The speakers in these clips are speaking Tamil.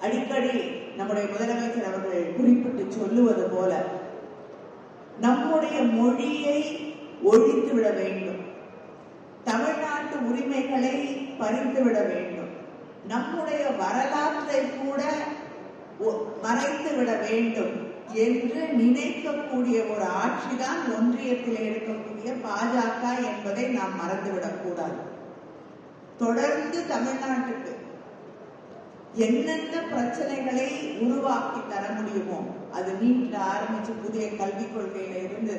அடிக்கடி நம்முடைய முதலமைச்சர் அவர்கள் குறிப்பிட்டு சொல்லுவது போல நம்முடைய மொழியை ஒழித்துவிட வேண்டும், தமிழ்நாட்டு உரிமைகளை பறித்துவிட வேண்டும், நம்முடைய வரலாற்றை கூட மறைத்துவிட வேண்டும் என்று நினைக்கக்கூடிய ஒரு ஆட்சிதான் ஒன்றியத்தில் இருக்கக்கூடிய பாஜக என்பதை நாம் மறந்துவிடக் கூடாது. தொடர்ந்து தமிழ்நாட்டுக்கு என்னென்ன பிரச்சனைகளை உருவாக்கி தர முடியுமோ, அது நீட்ல ஆரம்பிச்சு புதிய கல்விக் கொள்கையில இருந்து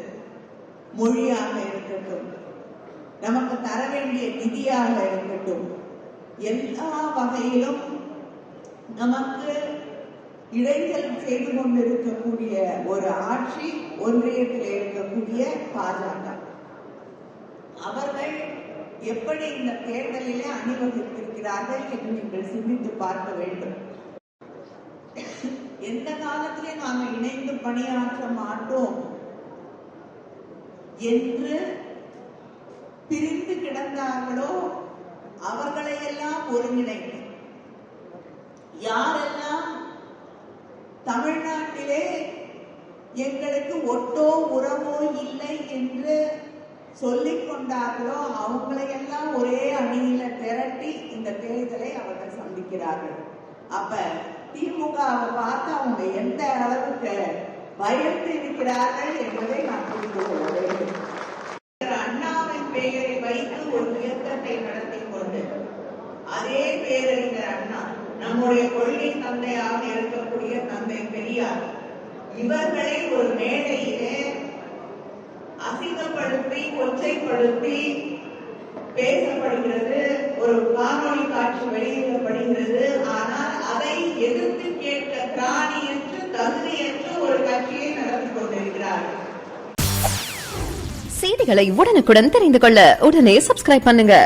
மொழியாக இருக்கட்டும், நமக்கு தர வேண்டிய நிதியாக இருக்கட்டும், எல்லா வகையிலும் நமக்கு இடைஞ்சல் செய்து கொண்டிருக்கக்கூடிய ஒரு ஆட்சி ஒன்றியத்தில் இருக்கக்கூடிய பாஜக. அவர்கள் எப்படி இந்த தேர்தலிலே அணிவகுத்திருக்கிறார்கள் என்று நீங்கள் சிந்தித்து பார்க்க வேண்டும். எந்த காலத்திலே நாங்கள் இணைந்து பணியாற்ற மாட்டோம் என்று பிரிந்து கிடந்தார்களோ அவர்களையெல்லாம் ஒருங்கிணைத்து, யாரெல்லாம் தமிழ்நாட்டிலே எங்களுக்கு ஒட்டோ உறவோ இல்லை என்று சொல்லிக் கொண்டார்களோ அவங்களையெல்லாம் ஒரே அணியில திரட்டி இந்த தேர்தலை அவர்கள் சந்திக்கிறார்கள். அப்ப திமுகவை பார்த்து அவங்க எந்த அளவுக்கு பயந்து இருக்கிறார்கள் என்பதை நான் புரிந்து கொள்ள வேண்டும். அண்ணாவின் பெயரை வைத்து ஒரு இயக்கத்தை நடத்தி கொண்டு அதே பேரறிஞர் அண்ணா, நம்முடைய கொள்கை தந்தையாக இருக்கக்கூடிய தந்தை பெரியார், இவர்களை ஒரு மேடையிலே அசிங்கப்படுத்தி கொச்சைப்படுத்தி பேசப்படுகிறது, ஒரு காணொலி காட்சி வெளியிடப்படுகிறது. ஆனால் அதை எதிர்த்து கேட்க திராணியற்று தகுதியற்று ஒரு கட்சியை நடத்தி கொண்டிருக்கிறார்கள். செய்திகளை உடனுக்குடன் தெரிந்து கொள்ள உடனே சப்ஸ்கிரைப் பண்ணுங்க.